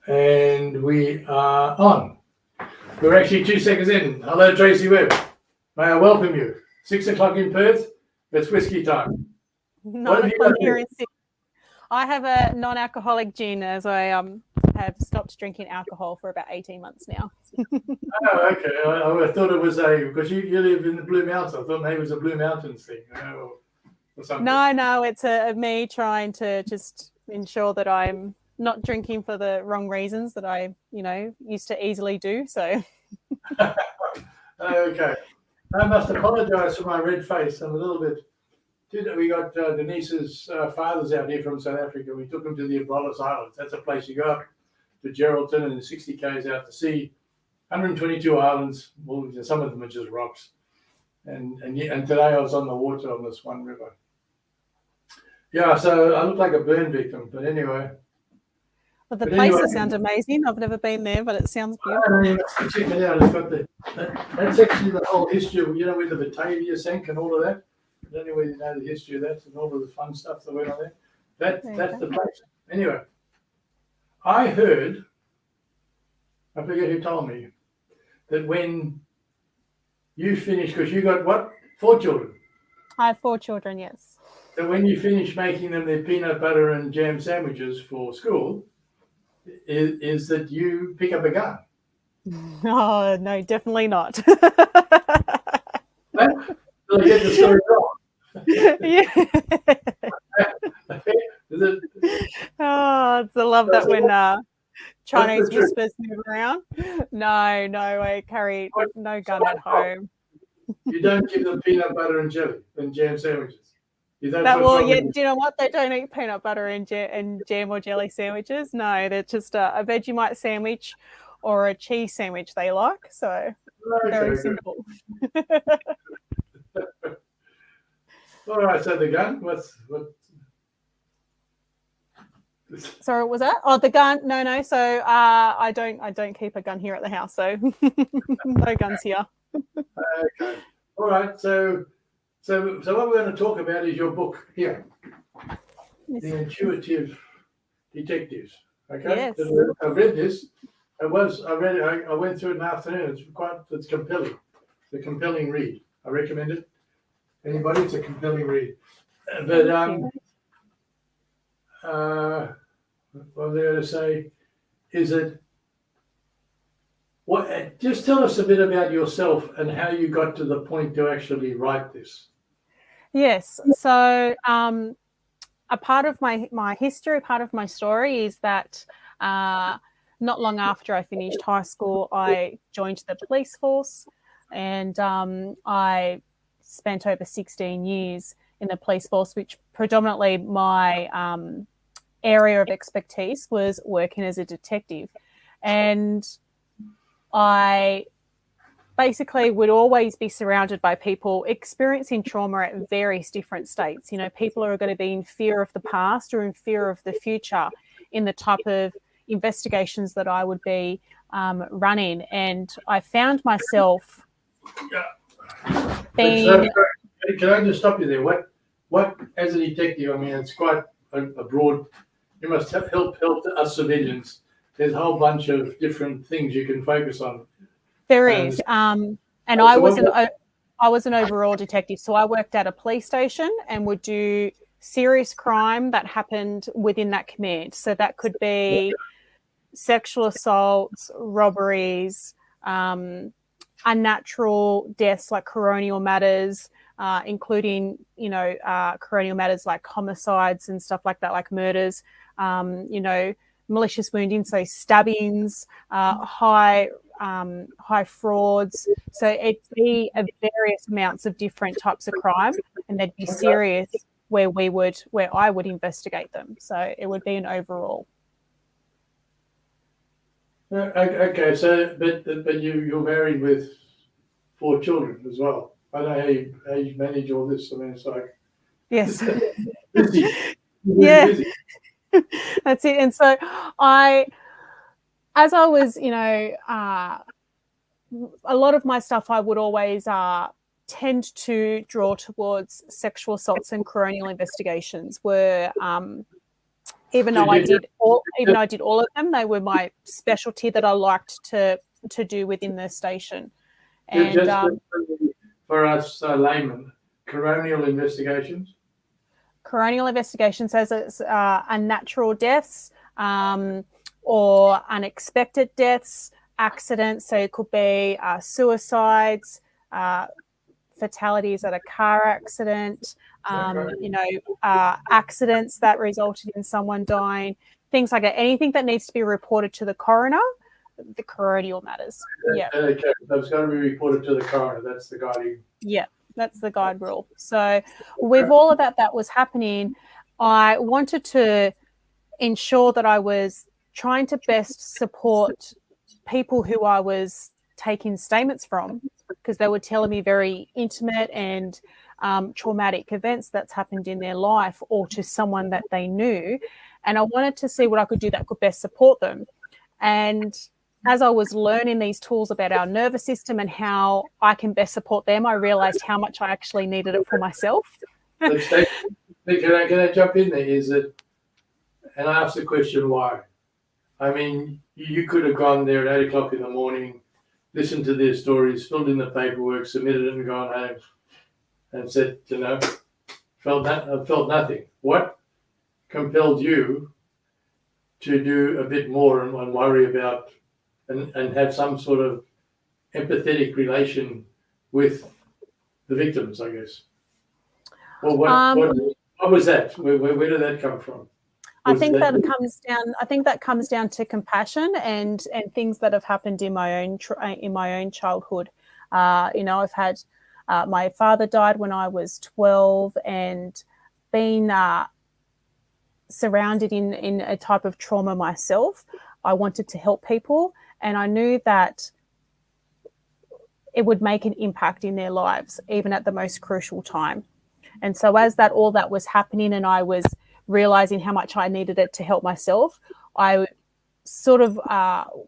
And we are on. We're actually 2 seconds in. Hello, Tracy Webb. May I welcome you. 6 o'clock in Perth. It's whiskey time. 9 o'clock here in Sydney. I have a non-alcoholic gin, as I have stopped drinking alcohol for about 18 months now. Oh, okay. I thought it was because you live in the Blue Mountains. I thought maybe it was a Blue Mountains thing. Or something. No, it's me trying to just ensure that I'm not drinking for the wrong reasons that I, used to easily do. So. Okay. I must apologise for my red face. I'm a little bit. We got Denise's fathers out here from South Africa. We took them to the Abrolhos Islands. That's a place you go up to Geraldton and 60 k's out to sea. 122 islands. Well, some of them are just rocks. And today I was on the water on this one river. Yeah, so I look like a burn victim. But anyway. Well, the places sound amazing. I've never been there, but it sounds beautiful. You must check it out. It's got that's actually the whole history of, where the Batavia sank and all of that. I don't know whether you know the history of that and all of the fun stuff that went on there. That's the place. Anyway, I heard, I forget who told me, that when you finished, because you got what? 4 children? I have 4 children, yes. So when you finish making them their peanut butter and jam sandwiches for school, is that you pick up a gun? Oh, no, definitely not. Well, get the story wrong. Yeah. Oh, I love that when Chinese whispers move around. No, I carry no gun at home. You don't give them peanut butter and jelly and jam sandwiches. Do you know what? They don't eat peanut butter and jam or jelly sandwiches. No, they're just a Vegemite sandwich or a cheese sandwich they like. So very simple. All right, so the gun, what? Sorry, what was that? Oh, the gun. No. So I don't keep a gun here at the house. So no guns here. Okay. All right. So what we're going to talk about is your book here, yes. The Intuitive Detectives. Okay. Yes. I've read this. I read it. I went through it in the afternoon. It's compelling. It's a compelling read. I recommend it. Anybody? It's a compelling read. But what was I going to say? Is it what? Just tell us a bit about yourself and how you got to the point to actually write this. Yes. So a part of my history, part of my story is that not long after I finished high school, I joined the police force, and I spent over 16 years in the police force, which predominantly my area of expertise was working as a detective. And I basically would always be surrounded by people experiencing trauma at various different states. People are going to be in fear of the past or in fear of the future in the type of investigations that I would be running. And I found myself being... Can I just stop you there? What as a detective, I mean, it's quite a broad... You must help us civilians. There's a whole bunch of different things you can focus on. There is. And I was an overall detective. So I worked at a police station and would do serious crime that happened within that command. So that could be sexual assaults, robberies, unnatural deaths like coronial matters, including, coronial matters like homicides and stuff like that, like murders, malicious wounding, so stabbings, high frauds. So it'd be various amounts of different types of crime, and they'd be serious where I would investigate them. So it would be an overall. Okay, so but you're married with 4 children as well. I don't know how you manage all this. I mean, it's like yes, busy. Yeah, busy. That's it. And so as I was, a lot of my stuff I would always tend to draw towards sexual assaults and coronial investigations were Even though I did all of them, they were my specialty that I liked to do within the station. And just for us laymen, coronial investigations. Coronial investigation says it's unnatural deaths or unexpected deaths, accidents. So it could be suicides, fatalities at a car accident, accidents that resulted in someone dying, things like that. Anything that needs to be reported to the coroner, the coronial matters. Yeah. Okay, that's got to be reported to the coroner. That's the guiding. Yeah, that's the guide rule. So with all of that was happening, I wanted to ensure that I was trying to best support people who I was taking statements from, because they were telling me very intimate and traumatic events that's happened in their life or to someone that they knew. And I wanted to see what I could do that could best support them. And as I was learning these tools about our nervous system and how I can best support them, I realized how much I actually needed it for myself. Can I jump in there? Is it, and I asked the question why. I mean, you could have gone there at 8 o'clock in the morning, listened to their stories, filled in the paperwork, submitted it, and gone home and said, felt nothing. What compelled you to do a bit more and worry about and have some sort of empathetic relation with the victims, I guess? Well, what was that? Where did that come from? I think that comes down to compassion and things that have happened in my own childhood. I've had my father died when I was 12, and being surrounded in a type of trauma myself, I wanted to help people, and I knew that it would make an impact in their lives, even at the most crucial time. And so as all that was happening and I was realizing how much I needed it to help myself, I sort of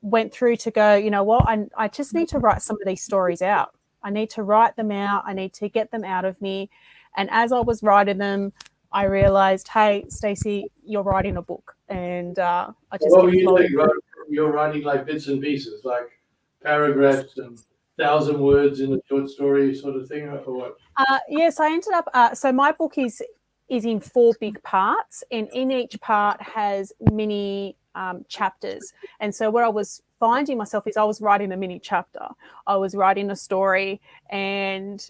went through to go, you know what, I just need to write some of these stories out. I need to write them out. I need to get them out of me. And as I was writing them, I realized, hey, Stacey, you're writing a book. And I just you're writing like bits and pieces, like paragraphs and 1,000 words in a short story sort of thing, or what? Yes, I ended up. So my book is in 4 big parts, and in each part has mini chapters. And so what I was finding myself is I was writing a mini chapter. I was writing a story and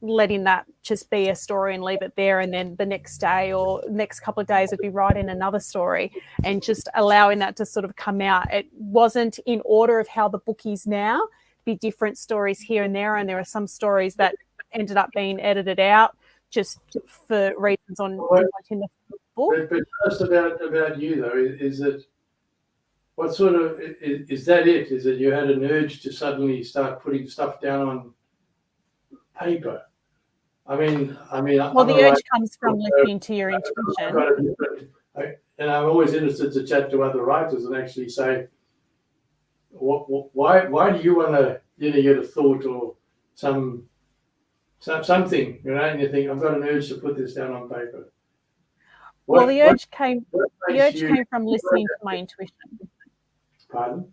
letting that just be a story and leave it there. And then the next day or next couple of days I'd be writing another story and just allowing that to sort of come out. It wasn't in order of how the book is now. It'd be different stories here and there. And there are some stories that ended up being edited out just for reasons on in the book. But first about you though, is it, what sort of, is that it? Is it you had an urge to suddenly start putting stuff down on paper? I mean. Well, the urge comes from listening to your intuition. And I'm always interested to chat to other writers and actually say, why do you want to get a thought or something, and you think, I've got an urge to put this down on paper. The urge came from listening to my intuition. Pardon?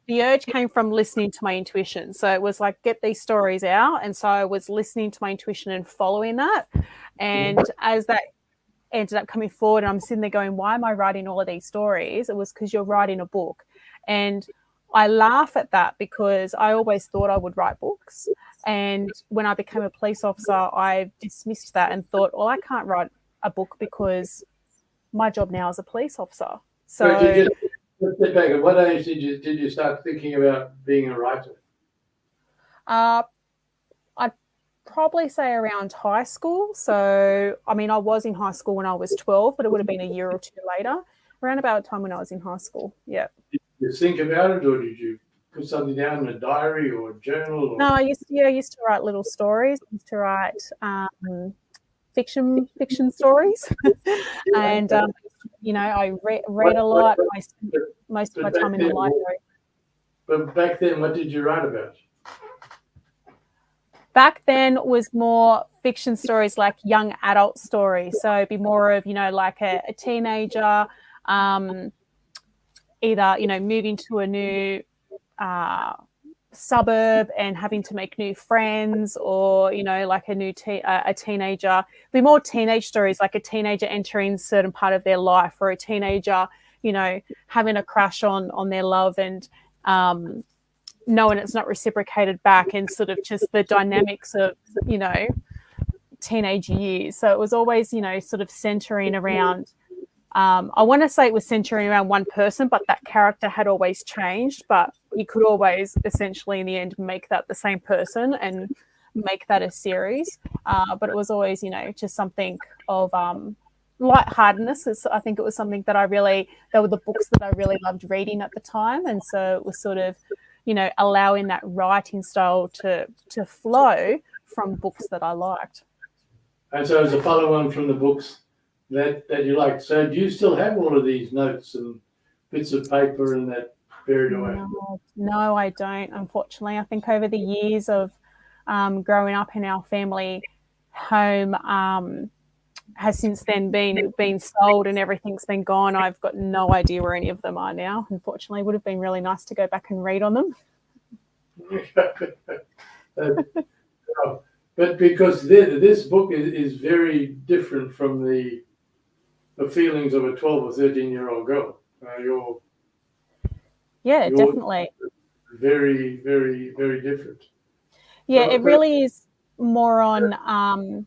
The urge came from listening to my intuition. So it was like, get these stories out. And so I was listening to my intuition and following that. And as that ended up coming forward, and I'm sitting there going, why am I writing all of these stories? It was because you're writing a book. And I laugh at that because I always thought I would write books. And when I became a police officer, I dismissed that and thought, well, I can't write a book because my job now is a police officer. So let's back. At what age did you start thinking about being a writer? I'd probably say around high school. So, I mean, I was in high school when I was 12, but it would have been a year or two later, around about the time when I was in high school. Yeah. Did you think about it, or did you put something down in a diary or a journal? Or? No, I used to write little stories. I used to write fiction stories, and I read a lot. I spent most of my time in the library. But back then, what did you write about? Back then was more fiction stories, like young adult stories. So it'd be more of, like a teenager, either, moving to a new suburb and having to make new friends, or, like a teenager. It'd be more teenage stories, like a teenager entering a certain part of their life, or a teenager, having a crush on their love, and knowing it's not reciprocated back, and sort of just the dynamics of, teenage years. So it was always, sort of centering around, I want to say it was centering around one person, but that character had always changed. But you could always essentially in the end make that the same person and make that a series. But it was always, just something of lightheartedness. I think it was something that they were the books that I really loved reading at the time. And so it was sort of, allowing that writing style to flow from books that I liked. And so as a follow-on from the books that you liked, so do you still have all of these notes and bits of paper and that buried away? No, I don't, unfortunately. I think over the years of growing up in our family home, has since then been sold and everything's been gone. I've got no idea where any of them are now. Unfortunately, it would have been really nice to go back and read on them. But because this book is very different from the feelings of a 12 or 13-year-old girl. You're definitely very, very, very different. Yeah, it really is more on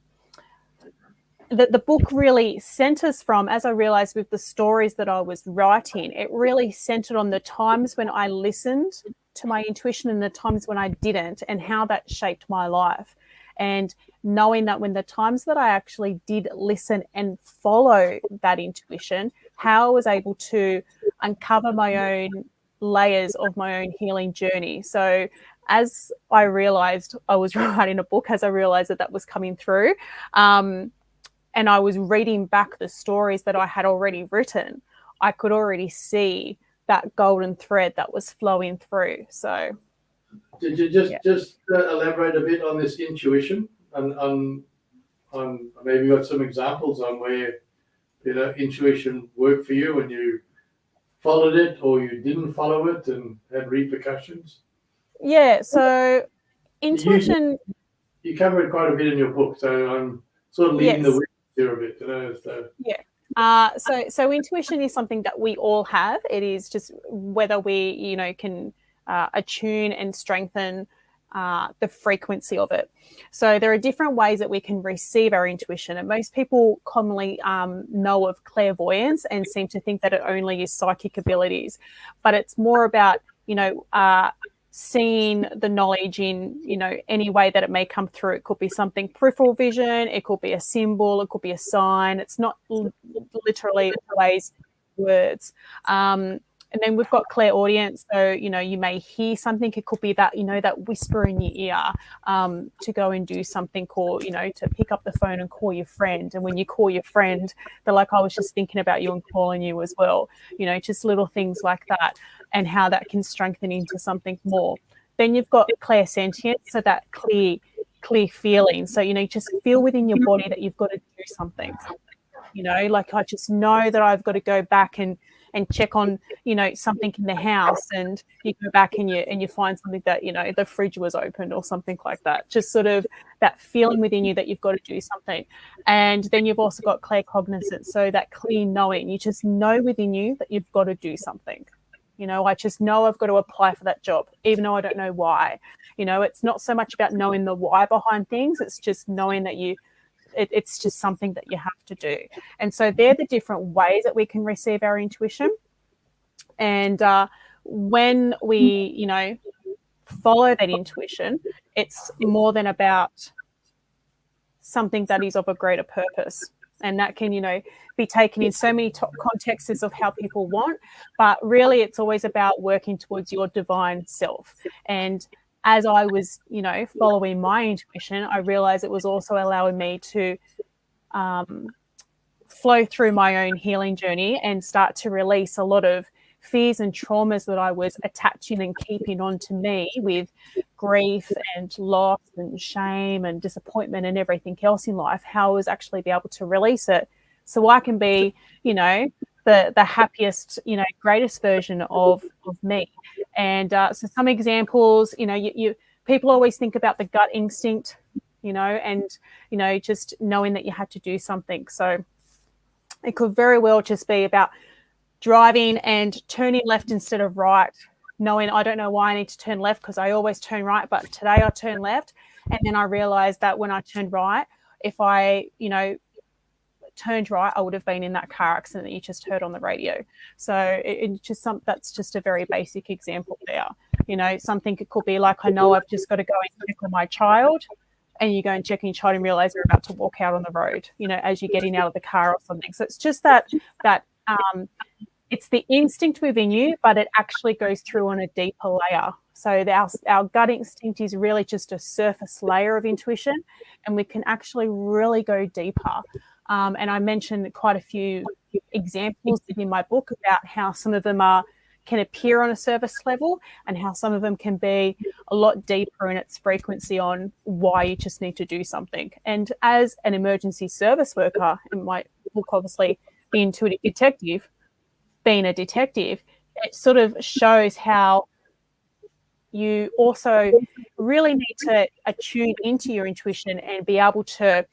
the book really centers from, as I realized with the stories that I was writing, it really centered on the times when I listened to my intuition and the times when I didn't, and how that shaped my life. And knowing that when the times that I actually did listen and follow that intuition, how I was able to uncover my own layers of my own healing journey. So as I realized I was writing a book, as I realized that was coming through, and I was reading back the stories that I had already written, I could already see that golden thread that was flowing through. So did you just elaborate a bit on this intuition, on maybe got some examples on where intuition worked for you and you followed it, or you didn't follow it and had repercussions? Yeah, so intuition, you cover it quite a bit in your book, so I'm sort of leading the way here a bit, so. Yeah. So intuition is something that we all have. It is just whether we, can attune and strengthen the frequency of it. So there are different ways that we can receive our intuition, and most people commonly know of clairvoyance and seem to think that it only is psychic abilities, but it's more about, seeing the knowledge in, any way that it may come through. It could be something peripheral vision, it could be a symbol, it could be a sign. It's not literally always words. And then we've got clairaudience. So, you may hear something. It could be that, that whisper in your ear to go and do something, or, to pick up the phone and call your friend. And when you call your friend, they're like, I was just thinking about you and calling you as well. Just little things like that, and how that can strengthen into something more. Then you've got clairsentience, so that clear feeling. So, just feel within your body that you've got to do something. Like I just know that I've got to go back and check on, something in the house, and you go back and you find something that, the fridge was opened or something like that. Just sort of that feeling within you that you've got to do something. And then you've also got claircognizance, so that clear knowing. You just know within you that you've got to do something. I just know I've got to apply for that job, even though I don't know why. It's not so much about knowing the why behind things. It's just knowing that it's just something that you have to do. And so they're the different ways that we can receive our intuition. And when we, follow that intuition, it's more than about something that is of a greater purpose. And that can, be taken in so many contexts of how people want. But really, it's always about working towards your divine self. And as I was, following my intuition, I realized it was also allowing me to flow through my own healing journey and start to release a lot of fears and traumas that I was attaching and keeping on to me with grief and loss and shame and disappointment and everything else in life, how I was actually be able to release it so I can be, the happiest, greatest version of me. And so some examples, people always think about the gut instinct, and, just knowing that you had to do something. So it could very well just be about driving and turning left instead of right, knowing I don't know why I need to turn left because I always turn right, but today I turn left. And then I realized that when I turned right, if I, turned right, I would have been in that car accident that you just heard on the radio. So that's just a very basic example there. Something it could be like, I know I've just got to go and check on my child, and you go and check on your child and realize they're about to walk out on the road, as you're getting out of the car or something. So it's just that it's the instinct within you, but it actually goes through on a deeper layer. So our gut instinct is really just a surface layer of intuition, and we can actually really go deeper. And I mentioned quite a few examples in my book about how some of them can appear on a surface level and how some of them can be a lot deeper in its frequency on why you just need to do something. And as an emergency service worker, in my book, obviously, The Intuitive Detective, being a detective, it sort of shows how you also really need to attune into your intuition and be able to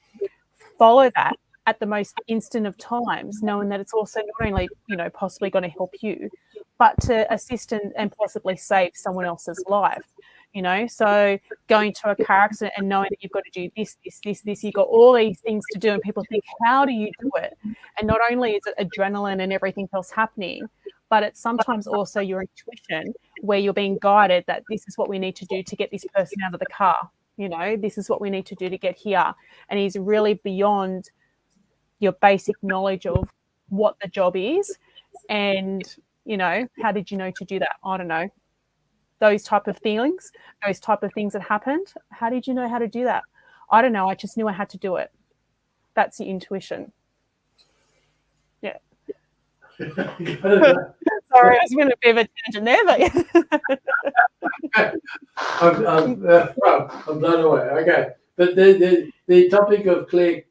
follow that at the most instant of times, knowing that it's also not only, possibly going to help you, but to assist and possibly save someone else's life. So going to a car accident and knowing that you've got to do this, you've got all these things to do, and people think, how do you do it? And not only is it adrenaline and everything else happening, but it's sometimes also your intuition where you're being guided that this is what we need to do to get this person out of the car. This is what we need to do to get here. And he's really beyond your basic knowledge of what the job is. And, how did you know to do that? I don't know. Those type of feelings, those type of things that happened. How did you know how to do that? I don't know. I just knew I had to do it. That's the intuition. Yeah. Sorry, I was going to be a bit of a tangent there, but I'm blown away. Okay, but the topic of clear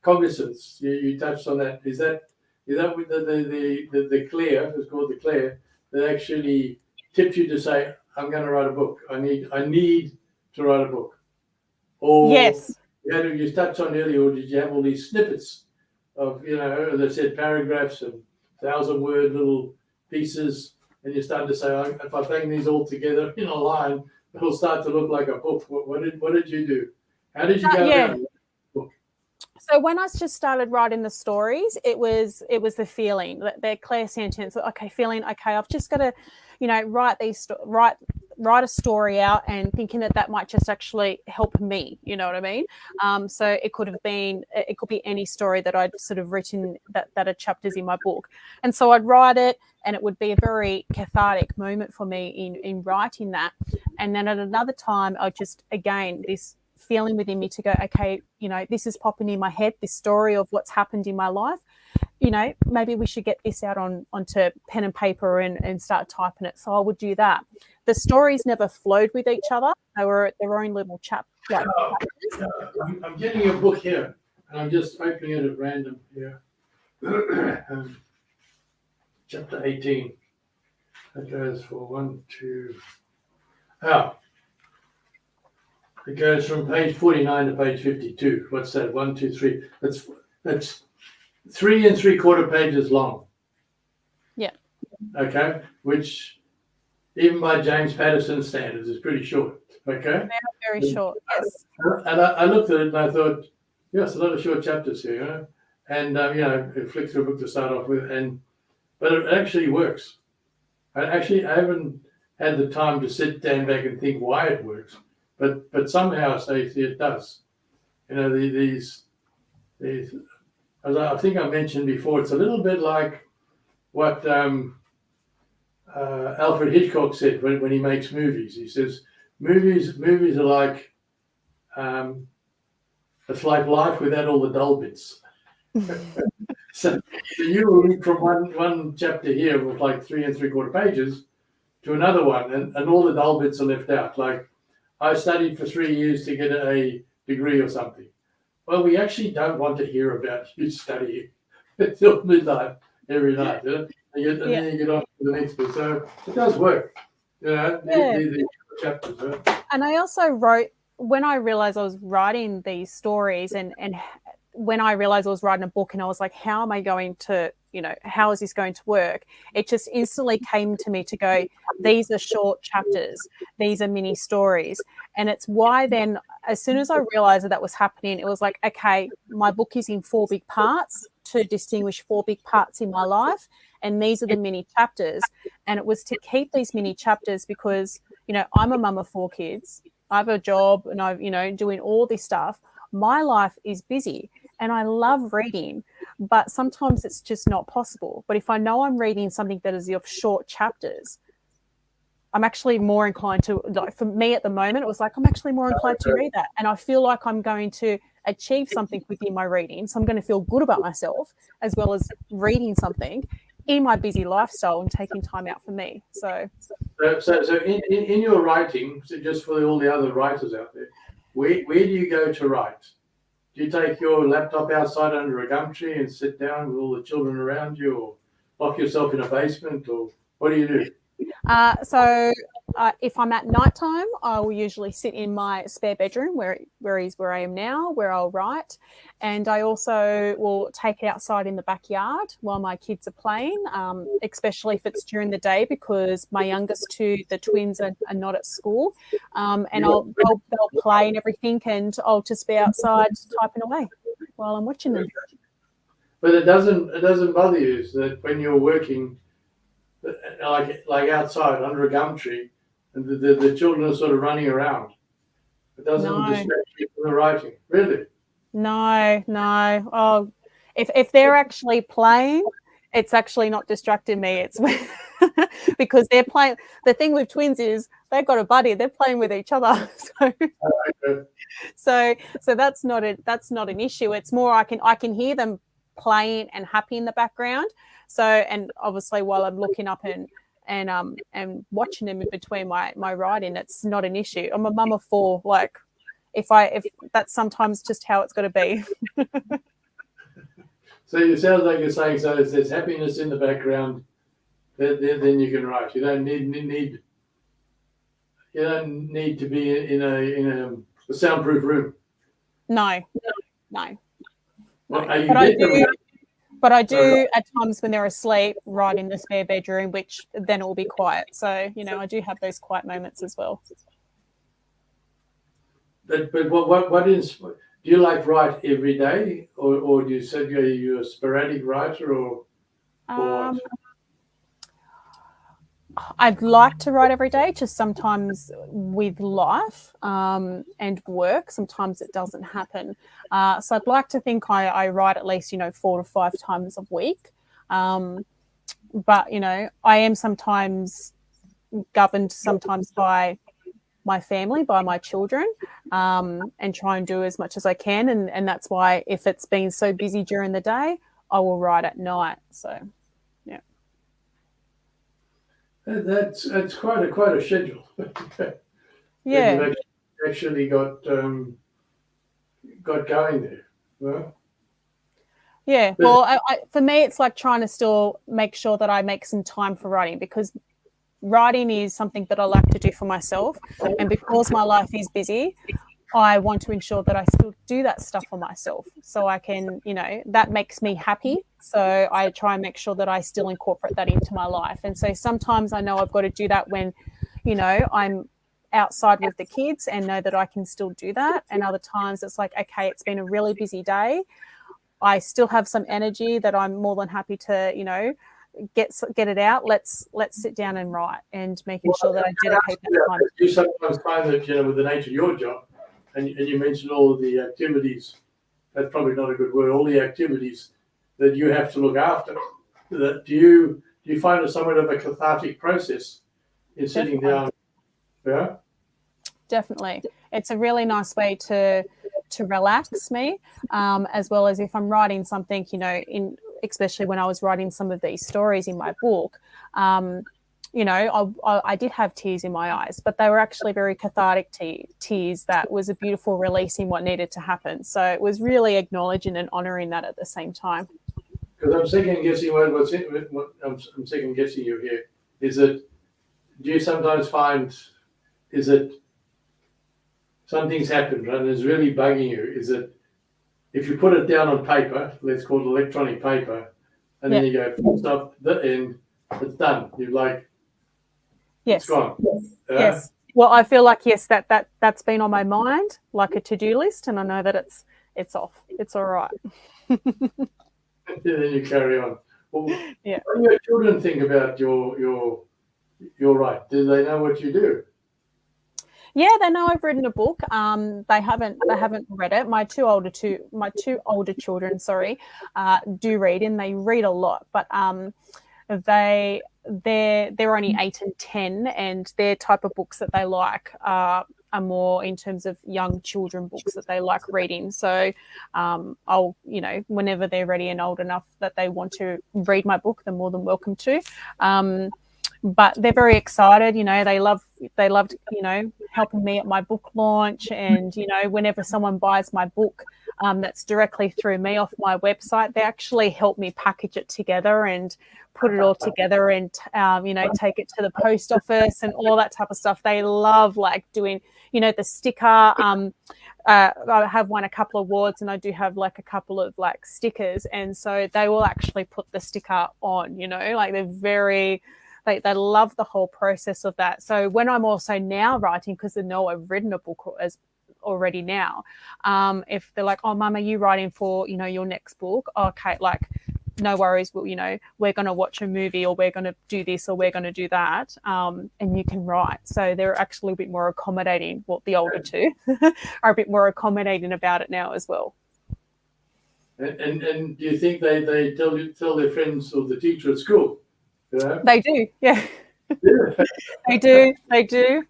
cognizance, you touched on that. Is that with the clear? It's called the clear. That actually tips you to say, I'm going to write a book. I need to write a book. Or yes. You touched on earlier, or did you have all these snippets of, as I said, paragraphs and 1,000-word little pieces, and you're starting to say, if I bang these all together in a line, it'll start to look like a book. What did you do? How did you go about it? So when I just started writing the stories, it was the feeling, the clear sentence. Okay, feeling. Okay, I've just got to, write a story out, and thinking that might just actually help me. You know what I mean? So it could be any story that I'd sort of written that are chapters in my book, and so I'd write it, and it would be a very cathartic moment for me in writing that. And then at another time, I just again this feeling within me to go, okay, this is popping in my head, this story of what's happened in my life. Maybe we should get this out onto pen and paper and start typing it. So I would do that. The stories never flowed with each other. They were their own little chapters. I'm getting a book here, and I'm just opening it at random here. Chapter 18. That goes for 1, 2. It goes from page 49 to page 52. What's that? 1, 2, 3. That's 3 3/4 pages long. Yeah. Okay. Which, even by James Patterson's standards, is pretty short. Okay. Very, very short. Yes. And I looked at it and I thought, yes, a lot of short chapters here, And it flicked through a book to start off with, but it actually works. I haven't had the time to stand back and think why it works. But somehow, Stacey, it does. These, as I think I mentioned before, it's a little bit like what Alfred Hitchcock said when he makes movies. He says movies are like it's like life without all the dull bits. So you will read from one chapter here with like 3 3/4 pages to another one, and all the dull bits are left out. Like I studied for 3 years to get a degree or something. Well, we actually don't want to hear about you studying until midnight every night. You know? And then you get on to the next bit. So it does work. You know, the chapters. And I also wrote, when I realized I was writing these stories and when I realized I was writing a book and I was like, how am I going to, how is this going to work? It just instantly came to me to go, these are short chapters. These are mini stories. And it's why then, as soon as I realized that was happening, it was like, okay, my book is in 4 big parts to distinguish 4 big parts in my life. And these are the mini chapters. And it was to keep these mini chapters because, I'm a mum of 4 kids. I have a job and I'm, doing all this stuff. My life is busy and I love reading, but sometimes it's just not possible. But if I know I'm reading something that is of short chapters, I'm actually more inclined to, like for me at the moment, it was like, I'm actually more inclined to read that. And I feel like I'm going to achieve something within my reading. So I'm going to feel good about myself as well as reading something in my busy lifestyle and taking time out for me. So in your writing, so just for all the other writers out there, where do you go to write? Do you take your laptop outside under a gum tree and sit down with all the children around you, or lock yourself in a basement, or what do you do? So if I'm at nighttime, I will usually sit in my spare bedroom where I am now, where I'll write. And I also will take it outside in the backyard while my kids are playing, especially if it's during the day because my youngest 2, the twins, are not at school. And they'll play and everything, and I'll just be outside typing away while I'm watching them. But it doesn't bother you that when you're working, like outside under a gum tree, and the children are sort of running around. It doesn't distract you from the writing, really. No. Oh, if they're actually playing, it's actually not distracting me. It's because they're playing. The thing with twins is they've got a buddy. They're playing with each other. So that's not an issue. It's more I can hear them playing and happy in the background. So, and obviously while I'm looking up and watching them in between my writing, it's not an issue. I'm a mum of 4. Like if that's sometimes just how it's got to be. So it sounds like you're saying, so if there's happiness in the background, then you can write. You don't need to be in a soundproof room. No. Well, But I do at times when they're asleep write in the spare bedroom, which then it will be quiet. So, I do have those quiet moments as well. But what is, do you like write every day, or do you say you're a sporadic writer, or what? I'd like to write every day, just sometimes with life and work, sometimes it doesn't happen. So I'd like to think I write at least, 4 to 5 times a week. But, I am sometimes governed by my family, by my children, and try and do as much as I can. And that's why if it's been so busy during the day, I will write at night. So, yeah. That's quite a schedule. Yeah. You've actually got going there. Well, yeah. Well, I, for me, it's like trying to still make sure that I make some time for writing, because writing is something that I like to do for myself. And because my life is busy, I want to ensure that I still do that stuff for myself so I can, that makes me happy. So I try and make sure that I still incorporate that into my life. And so sometimes I know I've got to do that when, I'm outside with the kids and know that I can still do that. And other times it's like, okay, it's been a really busy day. I still have some energy that I'm more than happy to, get it out. Let's sit down and write, and making sure that I dedicate that time. You sometimes find that, with the nature of your job, and you mentioned all of the activities, that's probably not a good word, all the activities that you have to look after. Do you find it somewhat of a cathartic process in sitting down? Yeah? Definitely. It's a really nice way to relax me, as well as if I'm writing something, especially when I was writing some of these stories in my book, I did have tears in my eyes, but they were actually very cathartic tears that was a beautiful release in what needed to happen. So it was really acknowledging and honouring that at the same time. Because I'm second guessing what I'm second guessing you here. Is it, do you sometimes find, is it something's happened and it's really bugging you? Is it, if you put it down on paper, let's call it electronic paper, and then you go, full stop, the end, it's done. You're like, yes, it's gone. Yes. Well, I feel like, yes, that's been on my mind, like a to-do list, and I know that it's off. It's all right. And then you carry on. Well, yeah. What do your children think about your right? Do they know what you do? Yeah, they know I've written a book. They haven't read it. My two older children, do read, and they read a lot. But they're only 8 and 10, and their type of books that they like are more in terms of young children books that they like reading. So I'll, whenever they're ready and old enough that they want to read my book, they're more than welcome to. But they're very excited. They loved, helping me at my book launch. And, whenever someone buys my book that's directly through me off my website, they actually help me package it together and put it all together and, take it to the post office and all that type of stuff. They love doing, the sticker. I have won a couple of awards, and I do have a couple of stickers. And so they will actually put the sticker on, they're very... They love the whole process of that. So when I'm also now writing, because they know I've written a book as already now, if they're like, oh, Mum, are you writing for, your next book? Okay, no worries. Well, we're going to watch a movie, or we're going to do this, or we're going to do that, and you can write. So they're actually a bit more accommodating. Well, the older two are a bit more accommodating about it now as well. And do you think they tell their friends or the teacher at school? Yeah. They do, yeah. They do.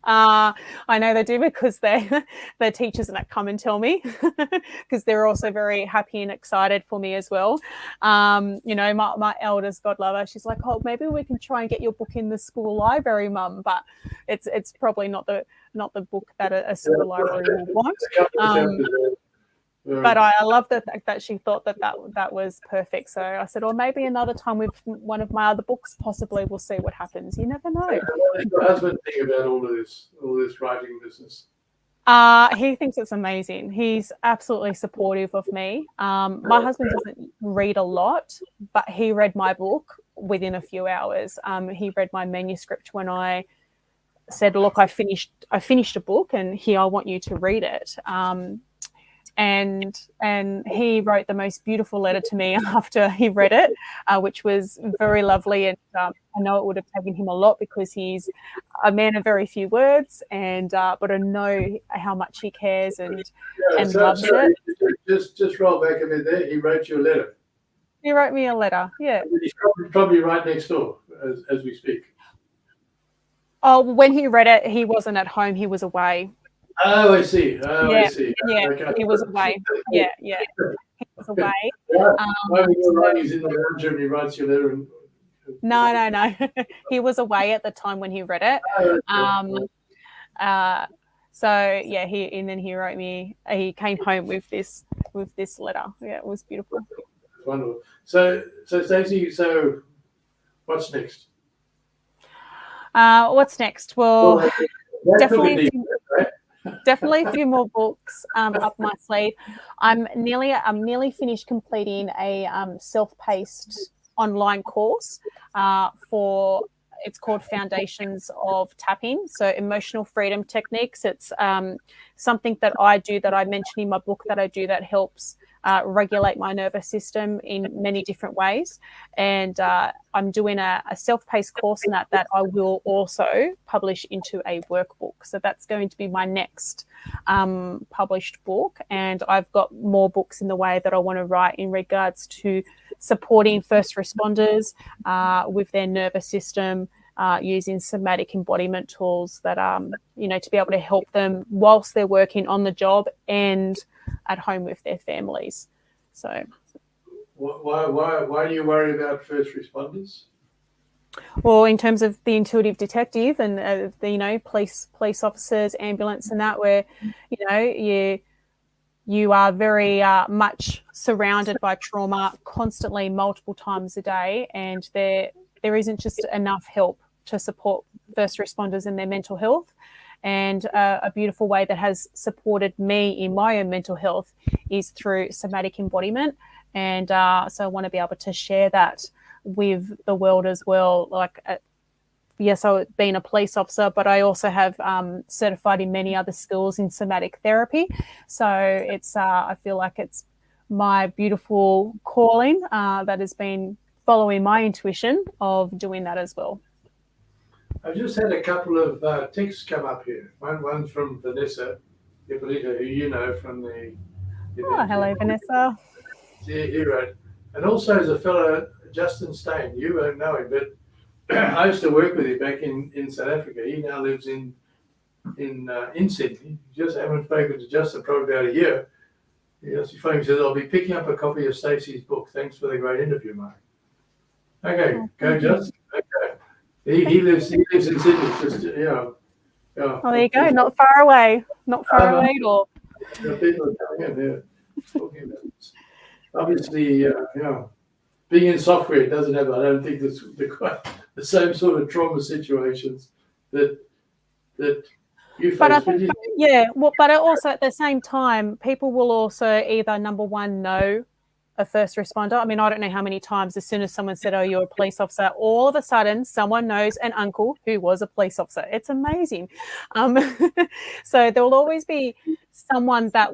I know they do, because they're teachers that come and tell me, because they're also very happy and excited for me as well. My eldest godlover, she's like, oh, maybe we can try and get your book in the school library, Mum, but it's probably not the book that a school library will want. But I love the fact that she thought that was perfect. So I said, or maybe another time with one of my other books, possibly we'll see what happens. You never know. What does your husband think about all this writing business? He thinks it's amazing. He's absolutely supportive of me. My husband doesn't read a lot, but he read my book within a few hours. He read my manuscript when I said, look, I finished a book, and here, I want you to read it. And he wrote the most beautiful letter to me after he read it, which was very lovely. And I know it would have taken him a lot, because he's a man of very few words, and but I know how much he cares and loves it. Just roll back a bit there. He wrote you a letter. He wrote me a letter, yeah. He's probably right next door as we speak. Oh, when he read it, he wasn't at home. He was away. Oh, I see. I see. Yeah, okay. He was away. Yeah. He was away. He's in the lounge and he writes your letter. No. He was away at the time when he read it. So yeah, he wrote me. He came home with this letter. Yeah, it was beautiful. Wonderful. So Stacey, what's next? What's next? Well, definitely a few more books up my sleeve. I'm nearly finished completing a self-paced online course it's called Foundations of Tapping, so emotional freedom techniques. It's something that I do, that I mentioned in my book, that I do, that helps regulate my nervous system in many different ways. And I'm doing a self-paced course in that I will also publish into a workbook. So that's going to be my next published book. And I've got more books in the way that I want to write in regards to supporting first responders with their nervous system, using somatic embodiment tools that, to be able to help them whilst they're working on the job and at home with their families. So, why do you worry about first responders? Or in terms of the intuitive detective and the police officers, ambulance, and that, where you are very much surrounded by trauma constantly, multiple times a day, and there isn't just enough help to support first responders in their mental health. And a beautiful way that has supported me in my own mental health is through somatic embodiment. And so I want to be able to share that with the world as well. Like, yes, I've been a police officer, but I also have certified in many other skills in somatic therapy. So it's I feel like it's my beautiful calling that has been following my intuition of doing that as well. I've just had a couple of texts come up here. One's from Vanessa Ippolito, who you know from the Oh, hello, Vanessa. He wrote, and also there's a fellow, Justin Stain. You won't know him, but I used to work with him back in South Africa. He now lives in Sydney. Just haven't spoken to Justin probably about a year. He says, I'll be picking up a copy of Stacey's book. Thanks for the great interview, Mark. Okay, go Justin. Okay. He lives in Sydney. Just Oh, there you go. Not far away. Not far away at all. People are coming in here talking about this. Obviously, being in software, it doesn't have. I don't think it's quite the same sort of trauma situations that you face. But I think, but also at the same time, people will also either, number one, know a first responder. I mean, I don't know how many times as soon as someone said, oh, you're a police officer, all of a sudden someone knows an uncle who was a police officer. It's amazing. So there will always be someone that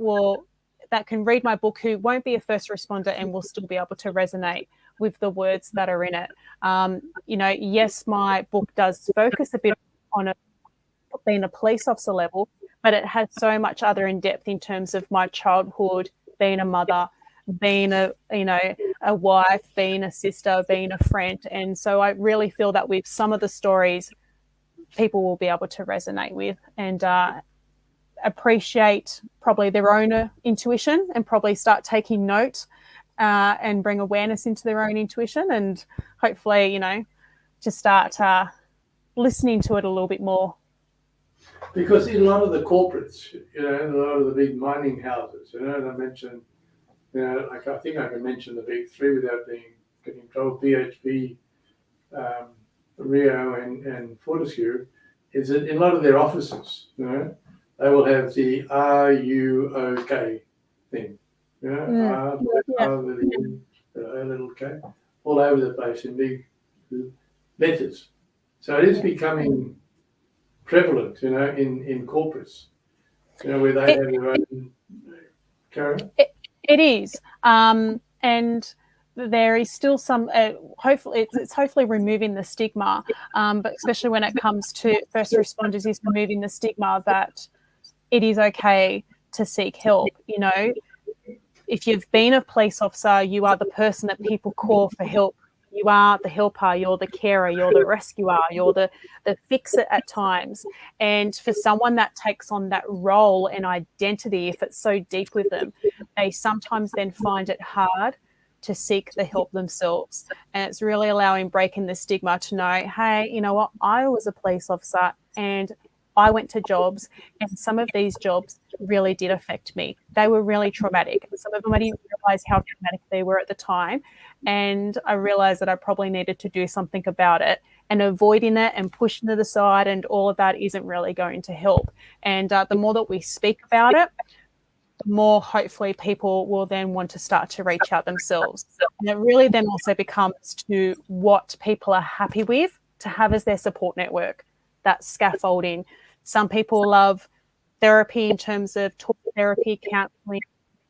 can read my book who won't be a first responder and will still be able to resonate with the words that are in it. Yes, my book does focus a bit on being a police officer level, but it has so much other in depth in terms of my childhood, being a mother, being a wife, being a sister, being a friend. And so I really feel that with some of the stories, people will be able to resonate with and appreciate probably their own intuition and probably start taking note and bring awareness into their own intuition, and hopefully, just start listening to it a little bit more. Because in a lot of the corporates, in a lot of the big mining houses, and I mentioned, like I think I can mention the big three without getting told, BHP, Rio and Fortescue, is that in a lot of their offices, they will have the RUOK thing, R little K, all over the place in big letters. So it is becoming prevalent, in corporates, where they have their own. Karen? It is, and there is still some. Hopefully, it's hopefully removing the stigma, but especially when it comes to first responders, is removing the stigma that it is okay to seek help. If you've been a police officer, you are the person that people call for help. You are the helper, you're the carer, you're the rescuer, you're the fixer at times. And for someone that takes on that role and identity, if it's so deep with them, they sometimes then find it hard to seek the help themselves. And it's really breaking the stigma to know, hey, you know what, I was a police officer and I went to jobs, and some of these jobs really did affect me. They were really traumatic. Some of them I didn't realize how traumatic they were at the time. And I realized that I probably needed to do something about it, and avoiding it and pushing it aside and all of that isn't really going to help. And the more that we speak about it, the more hopefully people will then want to start to reach out themselves. And it really then also becomes to what people are happy with to have as their support network, that scaffolding. Some people love therapy in terms of talk therapy, counselling,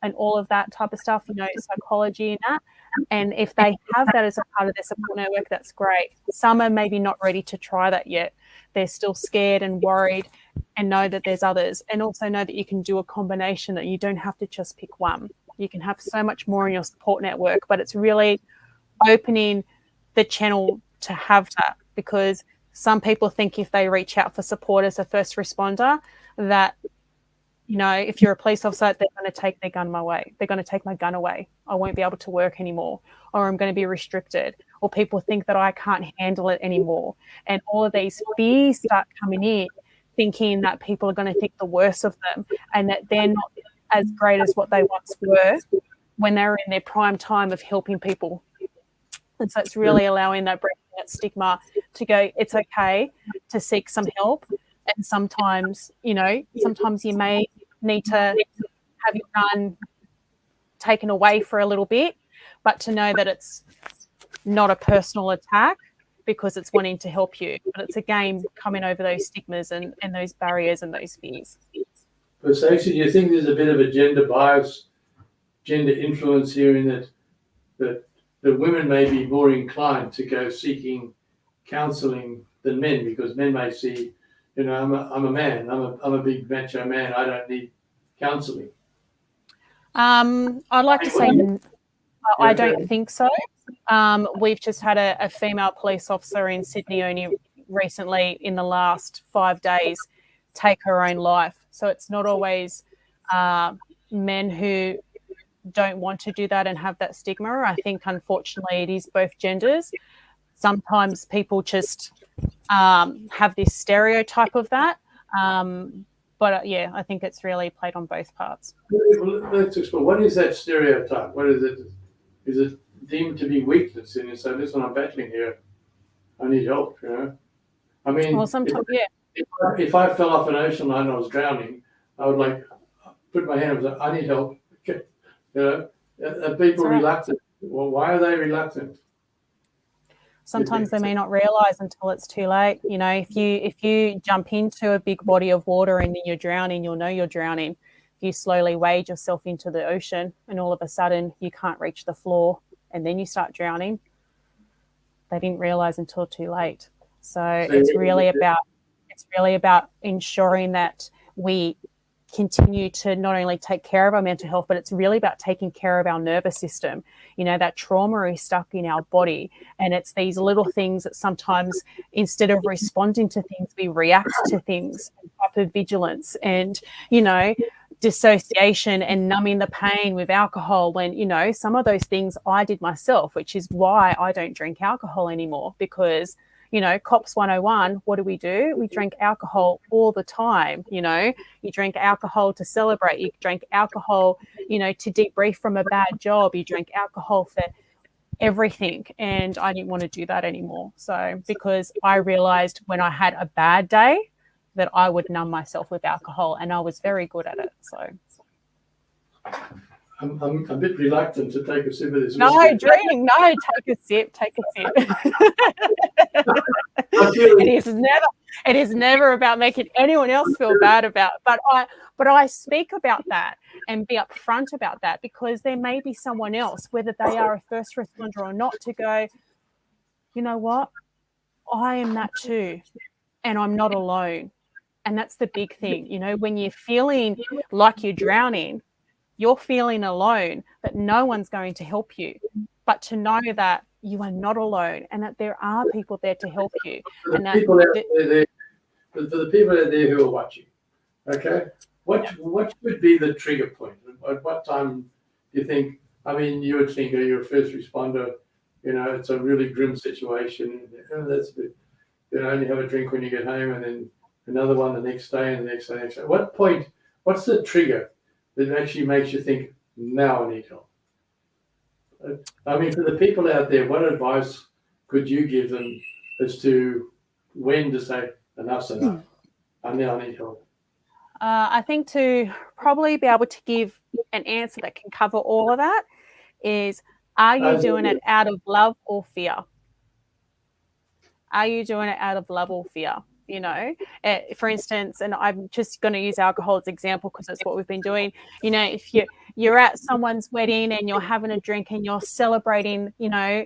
and all of that type of stuff, psychology and that. And if they have that as a part of their support network, that's great. Some are maybe not ready to try that yet. They're still scared and worried, and know that there's others. And also know that you can do a combination, that you don't have to just pick one. You can have so much more in your support network, but it's really opening the channel to have that, because some people think if they reach out for support as a first responder, that, if you're a police officer, they're going to take their gun my way. They're going to take my gun away. I won't be able to work anymore, or I'm going to be restricted, or people think that I can't handle it anymore. And all of these fears start coming in, thinking that people are going to think the worst of them and that they're not as great as what they once were when they were in their prime time of helping people. And so it's really allowing that, breaking that stigma to go, it's okay to seek some help. And sometimes, you know, sometimes you may need to have your gun taken away for a little bit, but to know that it's not a personal attack because it's wanting to help you. But it's, again, coming over those stigmas and those barriers and those fears. But Stacey, do you think there's a bit of a gender bias, gender influence here in that women may be more inclined to go seeking counselling than men, because men may see, you know, I'm a man, I'm a big macho man, I don't need counselling. I'd like to say I don't think so. We've just had a female police officer in Sydney only recently, in the last 5 days, take her own life. So it's not always men who don't want to do that and have that stigma. I think, unfortunately, it is both genders. Sometimes people just have this stereotype of that. But yeah, I think it's really played on both parts. Well, let's explore. What is that stereotype? What is it? Is it deemed to be weakness? And you say, listen, I'm battling here. I need help, you know? I mean, well, sometimes, if I fell off an ocean line and I was drowning, I would like put my hand up and say, I need help. Okay. You know, are people reluctant? Well, why are they reluctant? Sometimes they may not realise until it's too late. You know, if you jump into a big body of water and you're drowning, you'll know you're drowning. If you slowly wade yourself into the ocean and all of a sudden you can't reach the floor and then you start drowning, they didn't realise until too late. So it's really about ensuring that we continue to not only take care of our mental health, but it's really about taking care of our nervous system. You know, that trauma is stuck in our body, and it's these little things that sometimes, instead of responding to things, we react to things, hypervigilance and, you know, dissociation and numbing the pain with alcohol, when, you know, some of those things I did myself, which is why I don't drink alcohol anymore, because, you know, Cops 101, what do? We drink alcohol all the time. You know, you drink alcohol to celebrate. You drink alcohol, you know, to debrief from a bad job. You drink alcohol for everything. And I didn't want to do that anymore. So, because I realized when I had a bad day that I would numb myself with alcohol, and I was very good at it. So I'm a bit reluctant to take a sip of this. No, drink. No, take a sip. Take a sip. It is never about making anyone else feel bad about. But I speak about that and be upfront about that, because there may be someone else, whether they are a first responder or not, to go, you know what, I am that too, and I'm not alone. And that's the big thing. You know, when you're feeling like you're drowning, you're feeling alone, that no one's going to help you. But to know that you are not alone and that there are people there to help you. For the people out there who are watching, okay, what would be the trigger point? At what time do you think, I mean, you would think, you're a first responder, you know, it's a really grim situation. That's a bit, you know, only have a drink when you get home and then another one the next day and the next day, At what point, what's the trigger that actually makes you think, now I need help? I mean, for the people out there, what advice could you give them as to when to say, enough's enough, I now need help? I think to probably be able to give an answer that can cover all of that is, are you doing it out of love or fear? Are you doing it out of love or fear? You know, for instance, and I'm just going to use alcohol as an example because that's what we've been doing. You know, if you're at someone's wedding and you're having a drink and you're celebrating, you know,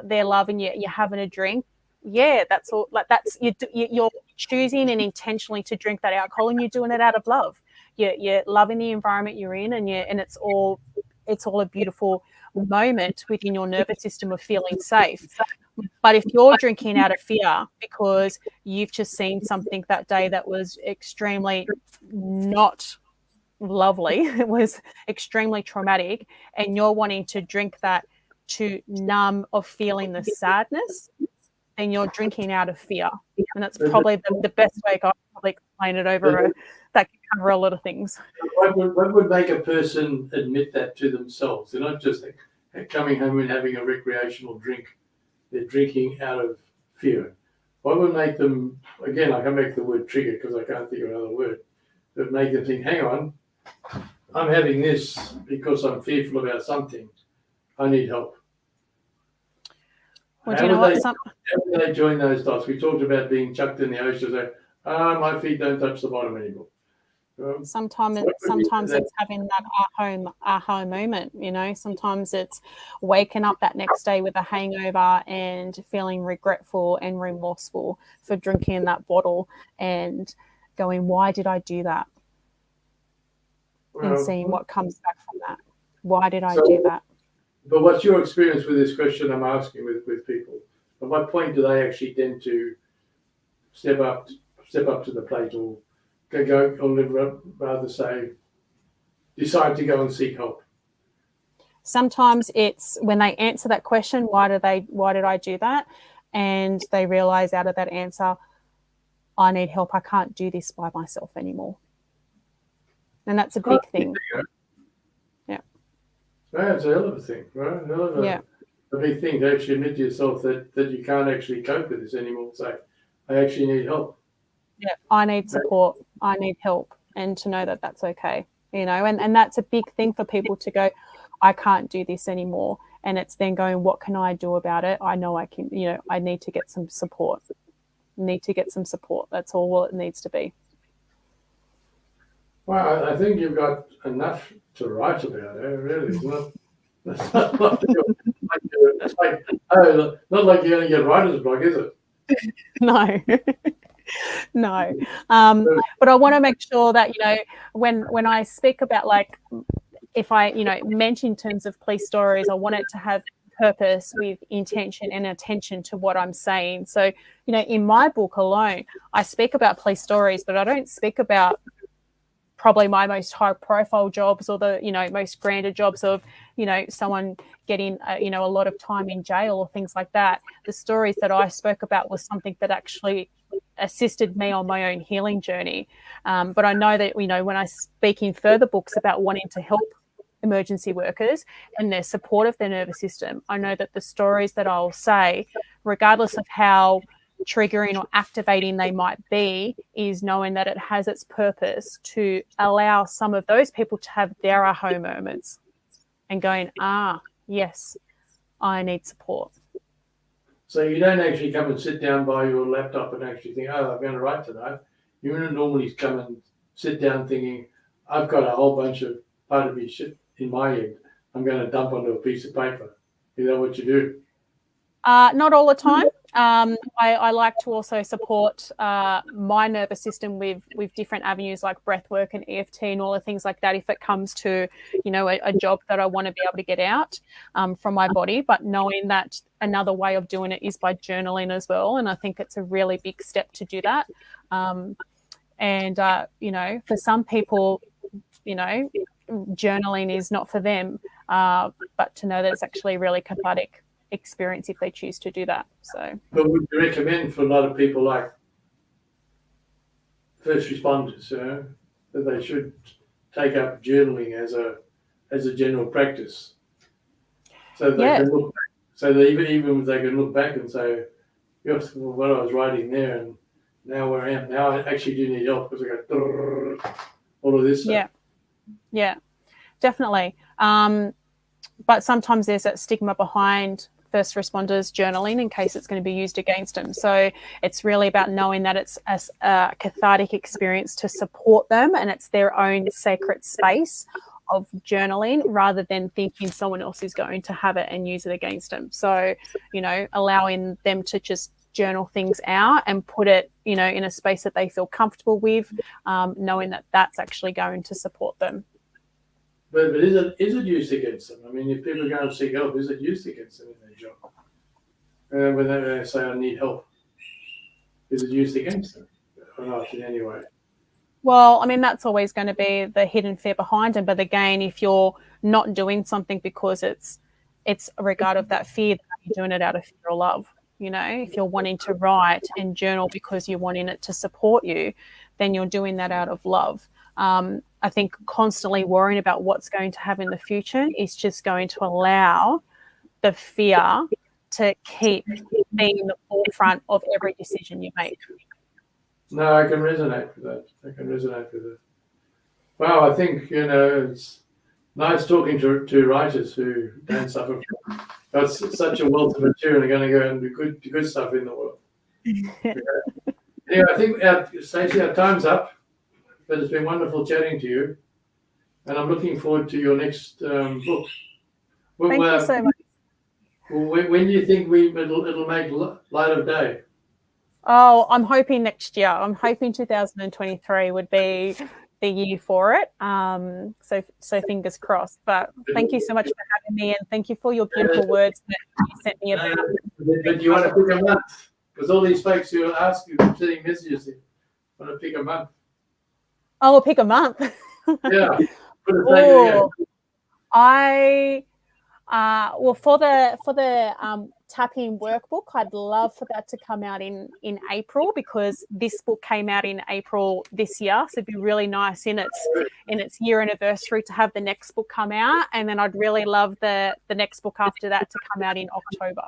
their love, and you're having a drink, yeah, that's all. Like, that's you're choosing and intentionally to drink that alcohol, and you're doing it out of love. You're loving the environment you're in, and it's all a beautiful moment within your nervous system of feeling safe. But if you're drinking out of fear because you've just seen something that day that was extremely not lovely, it was extremely traumatic, and you're wanting to drink that to numb of feeling the sadness, then you're drinking out of fear. And that's probably the best way I can probably explain it over that can cover a lot of things. What would make a person admit that to themselves? They're not just coming home and having a recreational drink. They're drinking out of fear. What would make them, again, I can make the word trigger because I can't think of another word, that make them think, hang on, I'm having this because I'm fearful about something. I need help. Well, do you know what? How do they join those dots? We talked about being chucked in the ocean. So, my feet don't touch the bottom anymore. Sometimes it's having that aha moment, you know. Sometimes it's waking up that next day with a hangover and feeling regretful and remorseful for drinking that bottle and going, why did I do that? And seeing what comes back from that. Why did I do that? But what's your experience with this question I'm asking with people? At what point do they actually tend to step up to the plate, or go, or rather say, decide to go and seek help? Sometimes it's when they answer that question, why did I do that? And they realize out of that answer, I need help. I can't do this by myself anymore. And that's a big thing. Yeah. That's a hell of a thing, right? A big thing to actually admit to yourself that you can't actually cope with this anymore. Say, I actually need help. Yeah, I need support. I need help, and to know that that's okay, you know. And that's a big thing for people to go, I can't do this anymore. And it's then going, what can I do about it? I know I can, you know, I need to get some support. That's all it needs to be. Well, I think you've got enough to write about. Really, it's not like you're going to get writer's block, is it? No. No. But I want to make sure that, you know, when I speak about, like, if I, you know, mention in terms of police stories, I want it to have purpose with intention and attention to what I'm saying. So, you know, in my book alone, I speak about police stories, but I don't speak about probably my most high profile jobs or the, you know, most grander jobs of, you know, someone getting, you know, a lot of time in jail or things like that. The stories that I spoke about was something that actually assisted me on my own healing journey. But I know that, you know, when I speak in further books about wanting to help emergency workers and their support of their nervous system, I know that the stories that I'll say, regardless of how triggering or activating they might be, is knowing that it has its purpose to allow some of those people to have their aha moments and going, yes, I need support. So you don't actually come and sit down by your laptop and actually think, I'm going to write tonight. You don't normally come and sit down thinking, I've got a whole bunch of part of me shit in my head. I'm going to dump onto a piece of paper. Is that what you do? Not all the time. I like to also support my nervous system with different avenues like breath work and EFT and all the things like that if it comes to, you know, a job that I want to be able to get out from my body. But knowing that another way of doing it is by journaling as well. And I think it's a really big step to do that. You know, for some people, you know, journaling is not for them, but to know that it's actually really cathartic experience if they choose to do that. So, but would you recommend for a lot of people like first responders, that they should take up journaling as a general practice, so they can look back, so that even they can look back and say, yes, well, what I was writing there, and now where I am now, I actually do need help because I got all of this stuff. Yeah, definitely. But sometimes there's that stigma behind first responders journaling in case it's going to be used against them. So it's really about knowing that it's a cathartic experience to support them and it's their own sacred space of journaling rather than thinking someone else is going to have it and use it against them. So, you know, allowing them to just journal things out and put it, you know, in a space that they feel comfortable with, knowing that that's actually going to support them. But is it used against them? I mean, if people go and seek help, is it used against them in their job? When they say, I need help, is it used against them or not in any way? Well, I mean, that's always going to be the hidden fear behind it. But again, if you're not doing something because it's it's regard of that fear that you're doing it out of fear or love. You know, if you're wanting to write and journal because you're wanting it to support you, then you're doing that out of love. I think constantly worrying about what's going to happen in the future is just going to allow the fear to keep being in the forefront of every decision you make. No, I can resonate with that. Wow, I think, it's nice talking to writers who don't suffer from got such a wealth of material and are going to go and do good stuff in the world. Yeah. Anyway, I think, Stacey, our time's up, but it's been wonderful chatting to you, and I'm looking forward to your next book. Thank you so much. When do you think it'll make light of day? Oh, I'm hoping next year. I'm hoping 2023 would be the year for it. So fingers crossed. But thank you so much for having me, and thank you for your beautiful words that you sent me about. But you want to pick a month? Because all these folks who ask you, sending messages, want to pick a month. Oh, we'll pick a month. Yeah. Oh, well, for the tapping workbook, I'd love for that to come out in April, because this book came out in April this year, so it'd be really nice in its year anniversary to have the next book come out, and then I'd really love the next book after that to come out in October.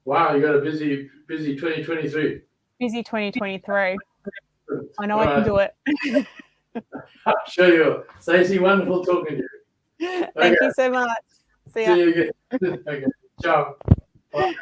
Wow, you got a busy 2023. Busy 2023. I know I can do it. I'll show you. Stacey, wonderful talking to you. Thank you so much. See ya. See you again. Okay. Ciao. Bye.